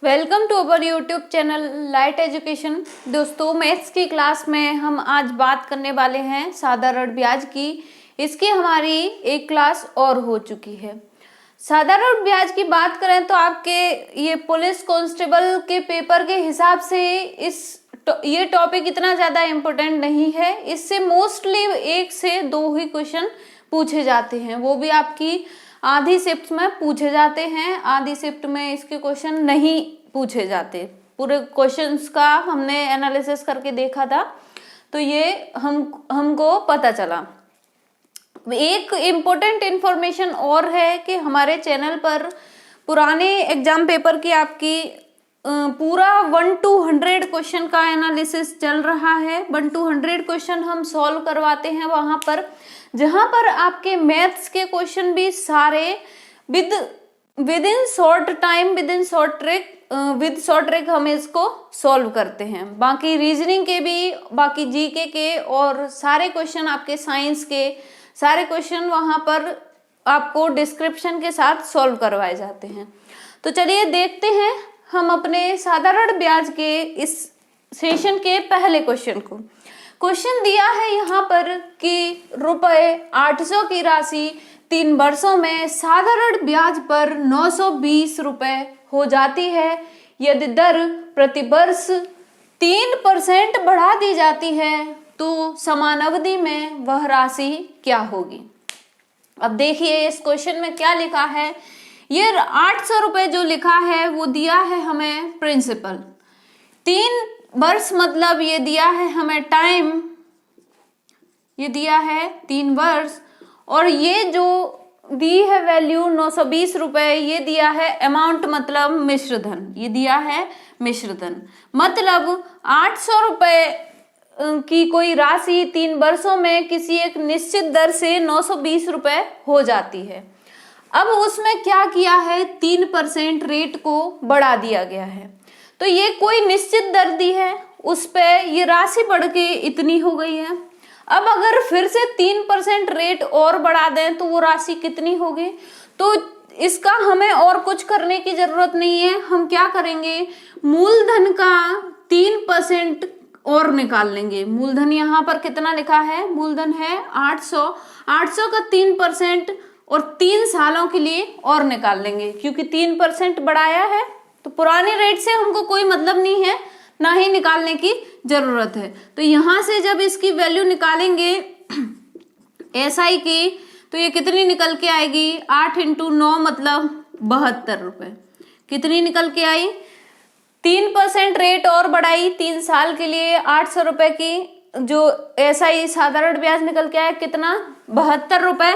Welcome to our YouTube channel light education. दोस्तों, maths की class में हम आज बात करने वाले हैं साधारण ब्याज की। इसकी हमारी एक क्लास और हो चुकी है। साधारण ब्याज की बात करें तो आपके ये पुलिस कांस्टेबल के पेपर के हिसाब से ये टॉपिक इतना ज़्यादा इम्पोर्टेंट नहीं है। इससे मोस्टली 1 से 2 ही क्वेश्चन पूछे जाते हैं, वो भी आपकी आधी शिफ्ट में पूछे जाते हैं। आधी शिफ्ट में इसके क्वेश्चन नहीं पूछे जाते। पूरे क्वेश्चंस का हमने एनालिसिस करके देखा था, तो ये हमको पता चला। एक इम्पोर्टेंट इंफॉर्मेशन और है कि हमारे चैनल पर पुराने एग्जाम पेपर की आपकी पूरा 1 to 100 क्वेश्चन का एनालिसिस चल रहा है। 1 to 100 क्वेश्चन हम सॉल्व करवाते हैं वहां पर, जहां पर आपके मैथ्स के क्वेश्चन भी सारे with in short time, with in short trick हम इसको सॉल्व करते हैं। बाकी रीजनिंग के भी, बाकी जीके के और सारे क्वेश्चन आपके साइंस के सारे क्वेश्चन वहां पर आपको डिस्क्रिप्शन के साथ सॉल्व करवाए जाते हैं। तो चलिए देखते हैं हम अपने साधारण ब्याज के इस सेशन के पहले क्वेश्चन को। क्वेश्चन दिया है यहाँ पर कि ₹800 की राशि 3 वर्षों में साधारण ब्याज पर 920 रुपए हो जाती है। यदि दर प्रति वर्ष 3% बढ़ा दी जाती है तो समान अवधि में वह राशि क्या होगी। अब देखिए इस क्वेश्चन में क्या लिखा है। ये 800 रुपए जो लिखा है वो दिया है हमें प्रिंसिपल। 3 वर्ष मतलब ये दिया है हमें टाइम, ये दिया है 3 वर्ष, और ये जो दी है वैल्यू 920 रुपए, ये दिया है अमाउंट मतलब मिश्र धन, ये दिया है मिश्र धन। मतलब 800 रुपए की कोई राशि 3 वर्षों में किसी एक निश्चित दर से 920 रुपए हो जाती है। अब उसमें क्या किया है, 3% रेट को बढ़ा दिया गया है। तो ये कोई निश्चित दर दी है, उस पे ये राशि बढ़ के इतनी हो गई है। अब अगर फिर से 3% रेट और बढ़ा दें तो वो राशि कितनी होगी। तो इसका हमें और कुछ करने की जरूरत नहीं है। हम क्या करेंगे, मूलधन का 3% और निकाल लेंगे। मूलधन यहाँ पर कितना लिखा है, मूलधन है 800 का 3% और 3 सालों के लिए और निकाल लेंगे, क्योंकि 3% बढ़ाया है तो पुराने रेट से हमको कोई मतलब नहीं है, ना ही निकालने की जरूरत है। तो यहां से जब इसकी वैल्यू निकालेंगे एसआई की, तो ये कितनी निकल के आएगी, 8 × 9 मतलब 72 रुपए। कितनी निकल के आई, 3% रेट और बढ़ाई 3 साल के लिए, 800 रुपए की जो एसआई साधारण ब्याज निकल के आया कितना, 72 रुपए।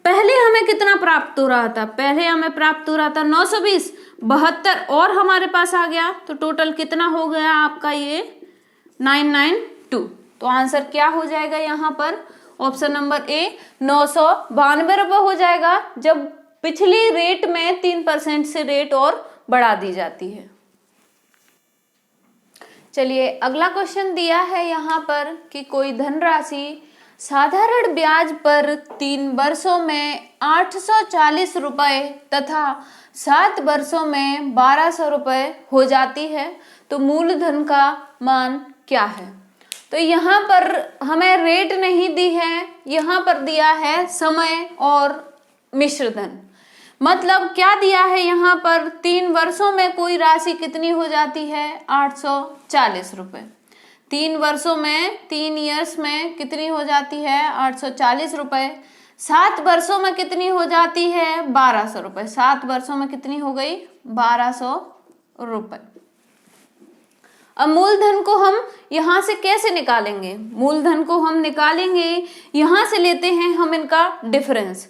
पहले हमें कितना प्राप्त हो रहा था, पहले हमें प्राप्त हो रहा था 920, 72 और हमारे पास आ गया, तो टोटल कितना हो गया आपका, ये 992। तो आंसर क्या हो जाएगा यहाँ पर, ऑप्शन नंबर ए 992 रुपये हो जाएगा, जब पिछली रेट में 3% से रेट और बढ़ा दी जाती है। चलिए अगला क्वेश्चन दिया है यहाँ पर कि कोई धनराशि साधारण ब्याज पर 3 वर्षों में 840 रुपए तथा 7 वर्षों में 1200 रुपए हो जाती है, तो मूलधन का मान क्या है। तो यहाँ पर हमें रेट नहीं दी है, यहाँ पर दिया है समय और मिश्र धन। मतलब क्या दिया है यहाँ पर, 3 वर्षों में कोई राशि कितनी हो जाती है, 840 रुपए। 3 वर्षों में, 3 ईयर्स में कितनी हो जाती है, 840 रुपए। 7 वर्षों में कितनी हो जाती है, 1200 रुपए। 7 वर्षों में कितनी हो गई, 1200 रुपए। अब मूलधन को हम यहां से कैसे निकालेंगे, मूलधन को हम निकालेंगे, यहां से लेते हैं हम इनका डिफरेंस।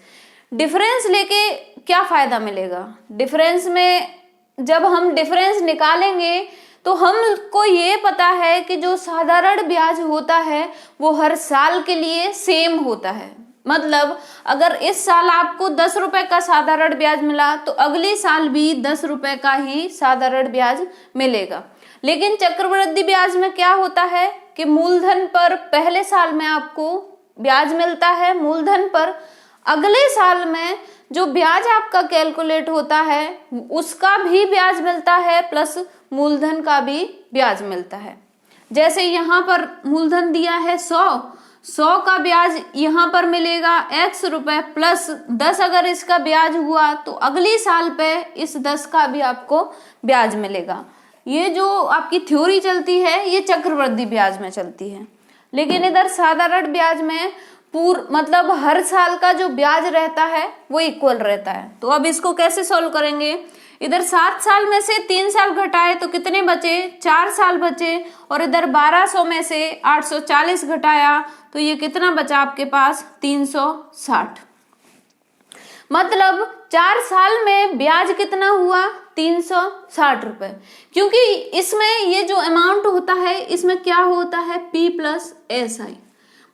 डिफरेंस लेके क्या फायदा मिलेगा, डिफरेंस में जब हम डिफरेंस निकालेंगे तो हमको ये पता है कि जो साधारण ब्याज होता है वो हर साल के लिए सेम होता है। मतलब अगर इस साल आपको 10 रुपए का साधारण ब्याज मिला तो अगले साल भी 10 रुपए का ही साधारण ब्याज मिलेगा। लेकिन चक्रवृद्धि ब्याज में क्या होता है कि मूलधन पर पहले साल में आपको ब्याज मिलता है, मूलधन पर अगले साल में जो ब्याज आपका कैलकुलेट होता है उसका भी ब्याज मिलता है प्लस मूलधन का भी ब्याज मिलता है। जैसे यहाँ पर मूलधन दिया है 100 का ब्याज यहाँ पर मिलेगा x रुपए प्लस 10 अगर इसका ब्याज हुआ तो अगली साल पे इस 10 का भी आपको ब्याज मिलेगा। ये जो आपकी थ्योरी चलती है ये चक्रवृद्धि ब्याज में चलती है, लेकिन इधर साधारण ब्याज में मतलब हर साल का जो ब्याज रहता है वो इक्वल रहता है। तो अब इसको कैसे सॉल्व करेंगे, इधर 7 साल में से 3 साल घटाए तो कितने बचे, 4 साल बचे, और इधर 1200 में से 840 घटाया तो ये कितना बचा आपके पास 360। मतलब 4 साल में ब्याज कितना हुआ 360 रुपए। क्योंकि इसमें ये जो अमाउंट होता है इसमें क्या होता है P प्लस SI,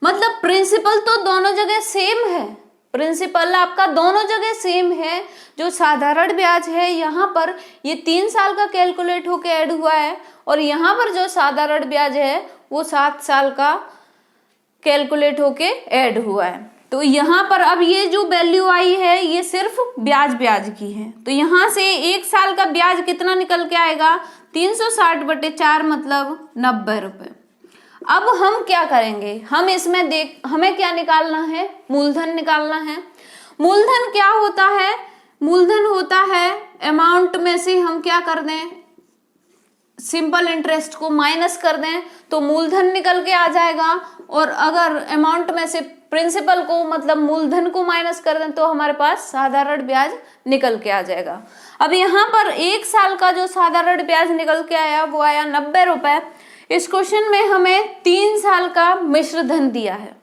मतलब प्रिंसिपल तो दोनों जगह सेम है, प्रिंसिपल आपका दोनों जगह सेम है। जो साधारण ब्याज है यहाँ पर ये 3 साल का कैलकुलेट होके ऐड हुआ है, और यहाँ पर जो साधारण ब्याज है वो 7 साल का कैलकुलेट होके ऐड हुआ है। तो यहाँ पर अब ये जो वैल्यू आई है ये सिर्फ ब्याज की है। तो यहाँ से 1 साल का ब्याज कितना निकल के आएगा 360/4 मतलब 90 रुपए। अब हम क्या करेंगे, हम इसमें हमें क्या निकालना है, मूलधन निकालना है। मूलधन क्या होता है, मूलधन होता है अमाउंट में से हम क्या कर दें, सिंपल इंटरेस्ट को माइनस कर दें तो मूलधन निकल के आ जाएगा, और अगर अमाउंट में से प्रिंसिपल को मतलब मूलधन को माइनस कर दें तो हमारे पास साधारण ब्याज निकल के आ जाएगा। अब यहाँ पर 1 साल का जो साधारण ब्याज निकल के आया वो आया 90 रुपए। इस क्वेश्चन में हमें 3 साल का मिश्र धन दिया है,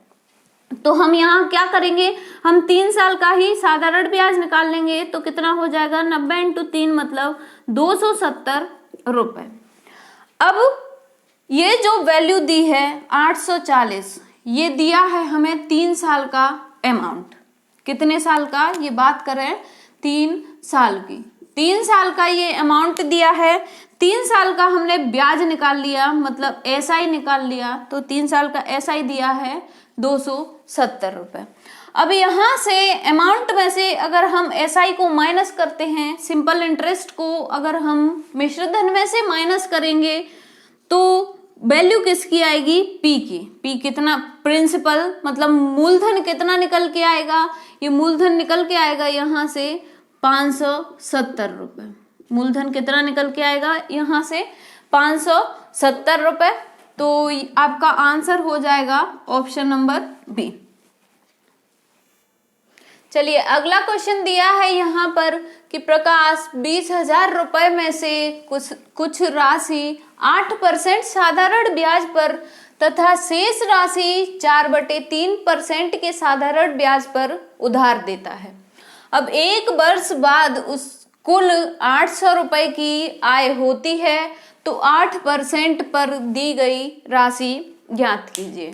तो हम यहाँ क्या करेंगे, हम 3 साल का ही साधारण ब्याज निकाल लेंगे। तो कितना हो जाएगा 90 × 3 मतलब 270 रुपए। अब ये जो वैल्यू दी है 840, ये दिया है हमें 3 साल का अमाउंट। कितने साल का, ये बात करें 3 साल की, 3 साल का ये अमाउंट दिया है। 3 साल का हमने ब्याज निकाल लिया मतलब SI निकाल लिया, तो 3 साल का SI दिया है 270 रुपए। अब यहाँ से अमाउंट में से अगर हम SI को माइनस करते हैं, सिंपल इंटरेस्ट को अगर हम मिश्र धन में से माइनस करेंगे तो वैल्यू किसकी आएगी, P की। P कितना, प्रिंसिपल मतलब मूलधन कितना निकल के आएगा, ये मूलधन निकल के आएगा यहाँ से 570 रुपए। मूलधन कितना निकल के आएगा यहाँ से 570 रुपए। तो आपका आंसर हो जाएगा ऑप्शन नंबर बी। चलिए अगला क्वेश्चन दिया है यहाँ पर कि प्रकाश 20,000 रुपए में से कुछ राशि 8% साधारण ब्याज पर तथा शेष राशि 4/3% के साधारण ब्याज पर उधार देता है। अब 1 वर्ष बाद उस कुल 800 रुपए की आय होती है, तो 8% पर दी गई राशि ज्ञात कीजिए।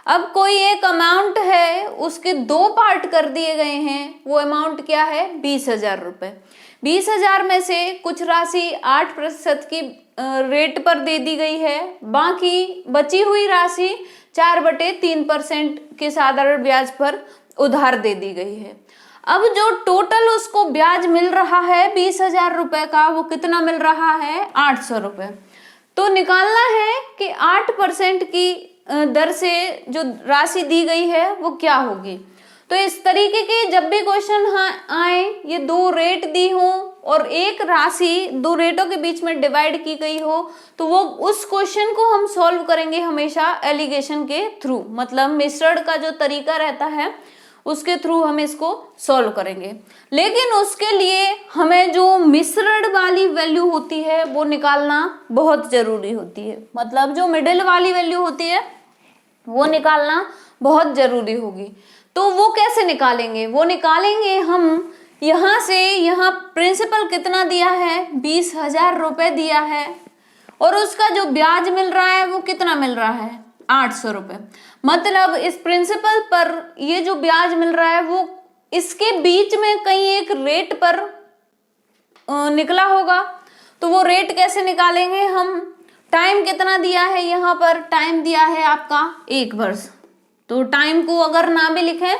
अब कोई एक अमाउंट है, उसके 2 पार्ट कर दिए गए हैं, वो अमाउंट क्या है 20,000 रुपए। 20,000 में से कुछ राशि 8% की रेट पर दे दी गई है, बाकी बची हुई राशि 4/3% के साधारण ब्याज पर उधार दे दी गई है। अब जो टोटल उसको ब्याज मिल रहा है 20,000 रुपए का, वो कितना मिल रहा है 800 रुपए। तो निकालना है कि 8% की दर से जो राशि दी गई है वो क्या होगी। तो इस तरीके के जब भी क्वेश्चन आए, ये 2 रेट दी हो और एक राशि 2 रेटों के बीच में डिवाइड की गई हो, तो वो उस क्वेश्चन को हम सॉल्व करेंगे हमेशा एलिगेशन के थ्रू, मतलब मिश्रण का जो तरीका रहता है उसके थ्रू हम इसको सॉल्व करेंगे। लेकिन उसके लिए हमें जो मिश्रण वाली वैल्यू होती है वो निकालना बहुत जरूरी होती है, मतलब जो मिडिल वाली वैल्यू होती है वो निकालना बहुत जरूरी होगी। तो वो कैसे निकालेंगे, वो निकालेंगे हम यहाँ से, यहाँ प्रिंसिपल कितना दिया है 20,000 रुपए दिया है, और उसका जो ब्याज मिल रहा है वो कितना मिल रहा है 800 रुपए। मतलब इस प्रिंसिपल पर ये जो ब्याज मिल रहा है वो इसके बीच में कहीं एक रेट पर निकला होगा। तो वो रेट कैसे निकालेंगे हम, टाइम कितना दिया है यहाँ पर, टाइम दिया है आपका 1 वर्ष। तो टाइम को अगर ना भी लिखें,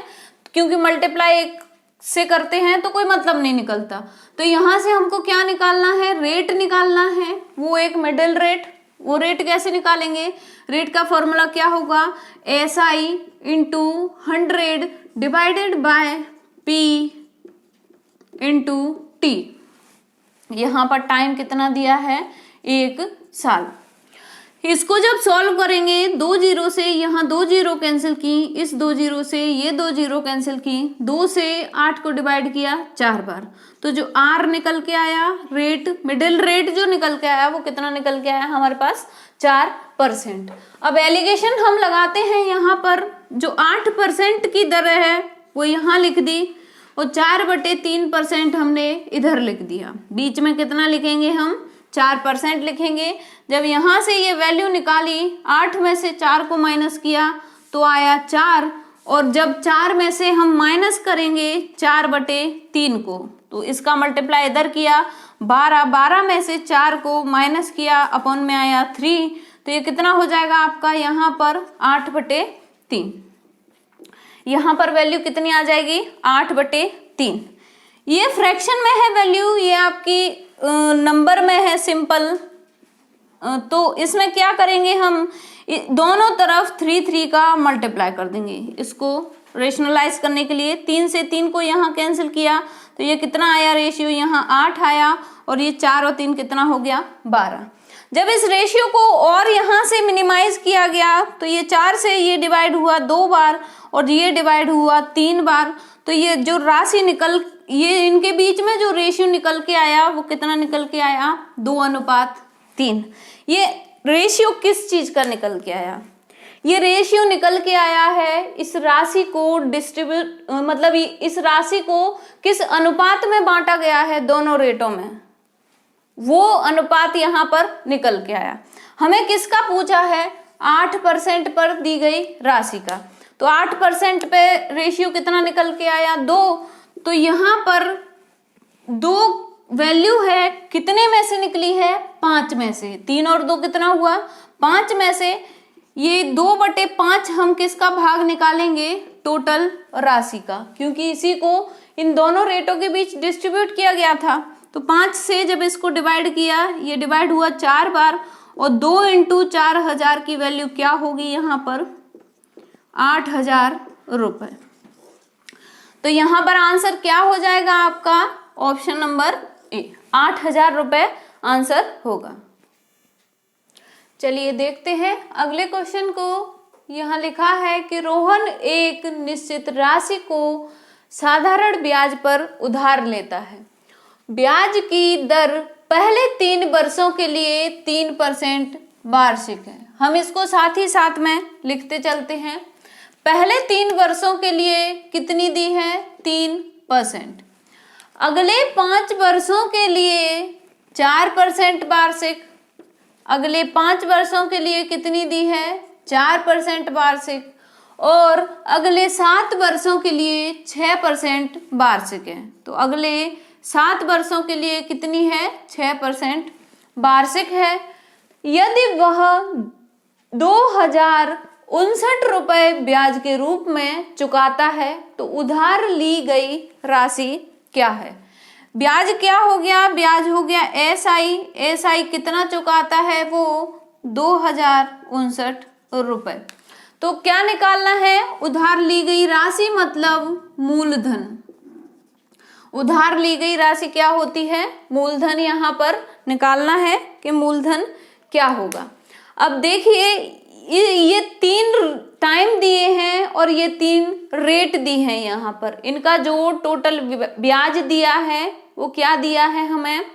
क्योंकि मल्टीप्लाई एक से करते हैं तो कोई मतलब नहीं निकलता। तो यहाँ से हमको क्या निकालना है, रेट निकालना है, वो एक मिडिल रेट। वो रेट कैसे निकालेंगे, रेट का फॉर्मूला क्या होगा, SI into 100 divided by P into T। यहाँ पर टाइम कितना दिया है, 1 साल। इसको जब सॉल्व करेंगे, 2 जीरो से यहाँ 2 जीरो कैंसिल की, इस 2 जीरो से ये 2 जीरो कैंसिल की, 2 से 8 को डिवाइड किया 4 बार, तो जो R निकल के आया, रेट मिडिल रेट जो निकल के आया वो कितना निकल के आया हमारे पास, 4%। अब एलिगेशन हम लगाते हैं, यहाँ पर जो 8% की दर है वो यहाँ लिख दी और 4/3% हमने इधर लिख दिया। बीच में कितना लिखेंगे हम, 4% लिखेंगे। जब यहाँ से ये वैल्यू निकाली, 8 में से 4 को माइनस किया तो आया 4, और जब 4 में से हम माइनस करेंगे 4/3 को, तो इसका मल्टीप्लाई इधर किया 12 में से 4 को माइनस किया, अपॉन में आया 3, तो ये कितना हो जाएगा आपका यहाँ पर 8/3। यहाँ पर वैल्यू कितनी आ जाएगी, 8/3। ये फ्रैक्शन में है वैल्यू, ये आपकी नंबर में है सिंपल। तो इसमें क्या करेंगे हम, दोनों तरफ 3 का मल्टीप्लाई कर देंगे। इसको रेशनलाइज करने के लिए 3 से 3 को यहाँ कैंसिल किया तो ये कितना आया रेशियो, यहाँ 8 आया, और ये 4 और 3 कितना हो गया, 12। जब इस रेशियो को और यहाँ से मिनिमाइज किया गया तो ये 4 से ये डिवाइड हुआ 2 बार और ये डिवाइड हुआ 3 बार, तो ये जो राशि ये इनके बीच में जो रेशियो निकल के आया वो कितना निकल के आया, 2:3। ये रेशियो किस चीज का निकल के आया, ये रेशियो निकल के आया है इस राशि को डिस्ट्रीब्यूट, मतलब इस राशि को किस अनुपात में बांटा गया है दोनों रेटों में, वो अनुपात यहाँ पर निकल के आया। हमें किसका पूछा है, 8% पर दी गई राशि का, तो 8% पे रेशियो कितना निकल के आया, 2। तो यहाँ पर 2 वैल्यू है, कितने में से निकली है, 5 में से। 3 और 2 कितना हुआ, 5 में से। ये 2/5 हम किसका भाग निकालेंगे, टोटल राशि का, क्योंकि इसी को इन दोनों रेटों के बीच डिस्ट्रीब्यूट किया गया था। तो 5 से जब इसको डिवाइड किया, ये डिवाइड हुआ 4 बार, और 2 × 4000 की वैल्यू क्या होगी यहाँ पर, 8000 रुपए। तो यहाँ पर आंसर क्या हो जाएगा आपका, ऑप्शन नंबर ए, 8000 रुपए आंसर होगा। चलिए देखते हैं अगले क्वेश्चन को। यहाँ लिखा है कि रोहन एक निश्चित राशि को साधारण ब्याज पर उधार लेता है। ब्याज की दर पहले 3 वर्षों के लिए 3% वार्षिक है। हम इसको साथ ही साथ में लिखते चलते हैं। पहले 3 वर्षों के लिए कितनी दी है, 3%। अगले 5 वर्षों के लिए 4% वार्षिक। अगले 5 वर्षों के लिए कितनी दी है, 4% वार्षिक। और अगले 7 वर्षों के लिए 6% वार्षिक है। तो अगले 7 वर्षों के लिए कितनी है, 6% वार्षिक है। यदि वह 2059 रुपए ब्याज के रूप में चुकाता है तो उधार ली गई राशि क्या है। ब्याज क्या हो गया, ब्याज हो गया SI कितना चुकाता है, वो 2059 रुपए। तो क्या निकालना है, उधार ली गई राशि मतलब मूलधन। उधार ली गई राशि क्या होती है, मूलधन। यहाँ पर निकालना है कि मूलधन क्या होगा। अब देखिए ये 3 टाइम दिए हैं और ये 3 रेट दी हैं। यहाँ पर इनका जो टोटल ब्याज दिया है वो क्या दिया है हमें,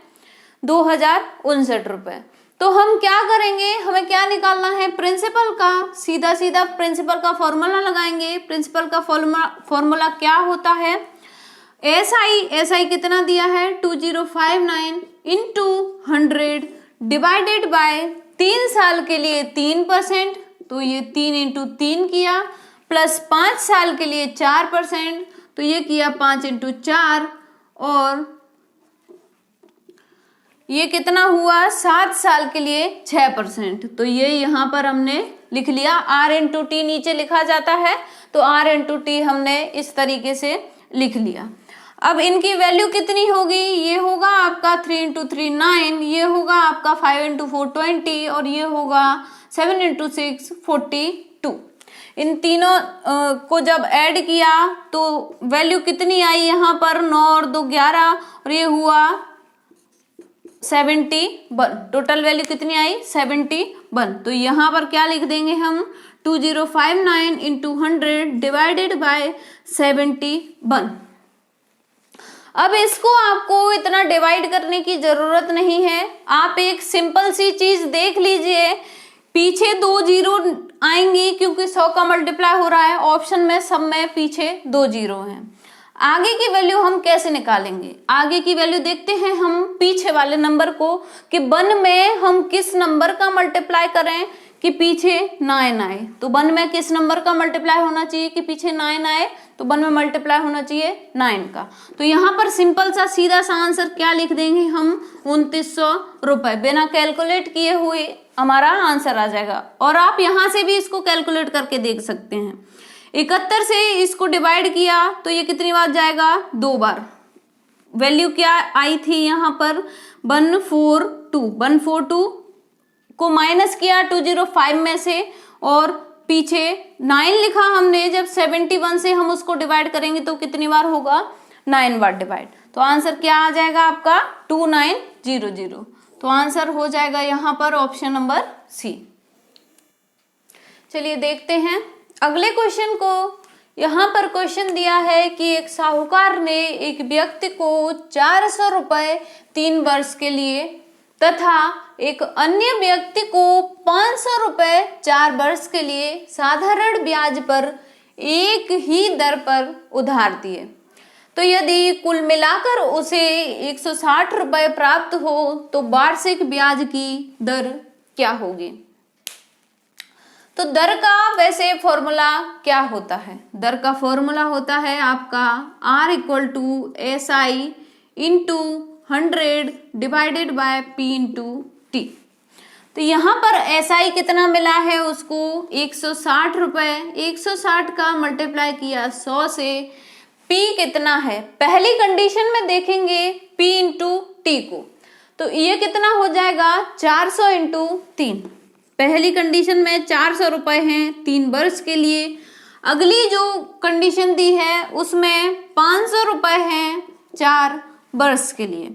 2059 रुपए। तो हम क्या करेंगे, हमें क्या निकालना है, प्रिंसिपल का। सीधा सीधा प्रिंसिपल का फॉर्मूला लगाएंगे। प्रिंसिपल का फॉर्मूला क्या होता है, SI कितना दिया है, 2059 इंटू 100 डिवाइडेड बाय 3 साल के लिए 3%, तो ये 3 × 3 किया, प्लस 5 साल के लिए 4%, तो ये किया 5 × 4, और ये कितना हुआ, 7 साल के लिए 6%। तो ये यहाँ पर हमने लिख लिया। R × T नीचे लिखा जाता है, तो R × T हमने इस तरीके से लिख लिया। अब इनकी वैल्यू कितनी होगी, ये होगा आपका 3 इंटू 3 9, ये होगा आपका 5 इंटू 4 20 और ये होगा 7 इंटू 6 42। इन तीनों को जब ऐड किया तो वैल्यू कितनी आई यहाँ पर, 9 और 2 11 और ये हुआ 71। टोटल वैल्यू कितनी आई 71। तो यहाँ पर क्या लिख देंगे हम, 2059 इंटू 100 डिवाइडेड बाय 71। अब इसको आपको इतना डिवाइड करने की जरूरत नहीं है, आप एक सिंपल सी चीज देख लीजिए, पीछे 2 जीरो आएंगी क्योंकि 100 का मल्टीप्लाई हो रहा है, ऑप्शन में सब में पीछे 2 जीरो हैं। आगे की वैल्यू हम कैसे निकालेंगे, आगे की वैल्यू देखते हैं हम पीछे वाले नंबर को कि 1 में हम किस नंबर का मल्टीप्लाई करें कि पीछे 9 आए। तो 1 में किस नंबर का मल्टीप्लाई होना चाहिए कि पीछे 9 आए, तो 1 में मल्टीप्लाई होना चाहिए 9 का। तो यहाँ पर सिंपल सा सीधा सा आंसर क्या लिख देंगे हम, 2900 रुपए। बिना कैलकुलेट किए हुए हमारा आंसर आ जाएगा। और आप यहाँ से भी इसको कैलकुलेट करके देख सकते हैं। 71 से इसको डिवाइड किया तो ये कितनी बार जाएगा, 2 बार। वैल्यू क्या आई थी यहाँ पर 142 को माइनस किया 205 में से और पीछे 9 लिखा हमने, जब 71 से हम उसको डिवाइड करेंगे तो कितनी बार होगा, 9 बार डिवाइड। तो आंसर क्या आ जाएगा आपका 2900। तो आंसर हो जाएगा यहाँ पर ऑप्शन नंबर सी। चलिए देखते हैं अगले क्वेश्चन को। यहाँ पर क्वेश्चन दिया है कि एक साहूकार ने एक व्यक्ति को 400 रुपए 3 वर्ष के लिए तथा एक अन्य व्यक्ति को 500 रुपए 4 वर्ष के लिए साधारण ब्याज पर एक ही दर पर उधार दिए। तो यदि कुल मिलाकर उसे 160 रुपए प्राप्त हो तो वार्षिक ब्याज की दर क्या होगी। तो दर का वैसे फॉर्मूला क्या होता है, दर का फॉर्मूला होता है आपका R equal to SI into 100 divided by P into T। तो यहाँ पर SI कितना मिला है उसको 160 रुपए, 160 का मल्टीप्लाई किया 100 से, P कितना है पहली कंडीशन में देखेंगे P इंटू T को, तो ये कितना हो जाएगा 400 इंटू 3। पहली कंडीशन में 400 रुपए हैं 3 वर्ष के लिए, अगली जो कंडीशन दी है उसमें 500 रुपए हैं 4 वर्ष के लिए।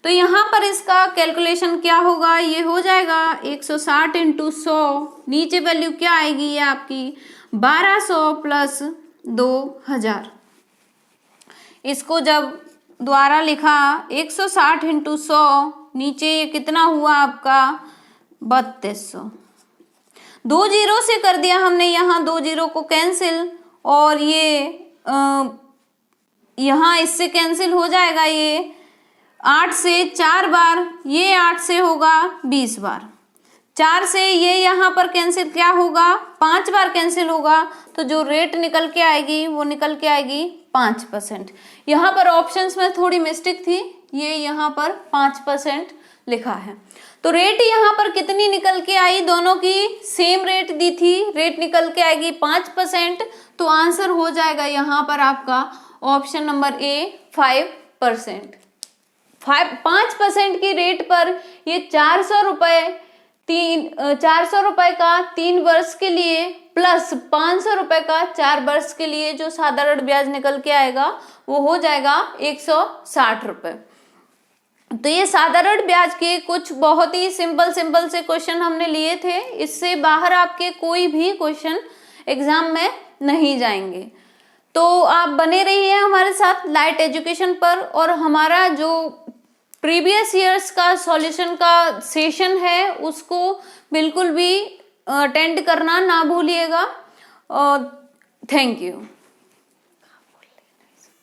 तो यहाँ पर इसका कैलकुलेशन क्या होगा, ये हो जाएगा 160 इंटू 100, नीचे वैल्यू क्या आएगी ये आपकी 1200 प्लस 2000। इसको जब द्वारा लिखा 160 इंटू 100, नीचे ये कितना हुआ आपका 3200। 2 जीरो से कर दिया हमने यहाँ 2 जीरो को कैंसिल, और ये यहाँ इससे कैंसिल हो जाएगा, ये 8 से 4 बार, ये 8 से होगा 20 बार, 4 से ये यहाँ पर कैंसिल क्या होगा 5 बार कैंसिल होगा, तो जो रेट निकल के आएगी वो निकल के आएगी 5%। यहाँ पर ऑप्शंस में थोड़ी मिस्टेक थी, ये यहाँ पर 5% लिखा है। तो रेट यहाँ पर कितनी निकल के आई, दोनों की सेम रेट दी थी, रेट निकल के आएगी 5%। तो आंसर हो जाएगा यहाँ पर आपका ऑप्शन नंबर ए 5%। 5% की रेट पर ये 400 रुपए का 3 वर्ष के लिए प्लस 500 रुपए का 4 वर्ष के लिए जो साधारण ब्याज निकल के आएगा वो हो जाएगा 160 रुपए। तो ये साधारण ब्याज के कुछ बहुत ही सिंपल से क्वेश्चन हमने लिए थे, इससे बाहर आपके कोई भी क्वेश्चन एग्जाम में नहीं जाएंगे। तो आप बने रहिए हमारे साथ लाइट एजुकेशन पर, और हमारा जो प्रीवियस ईयर्स का सॉल्यूशन का सेशन है उसको बिल्कुल भी अटेंड करना ना भूलिएगा। Thank you.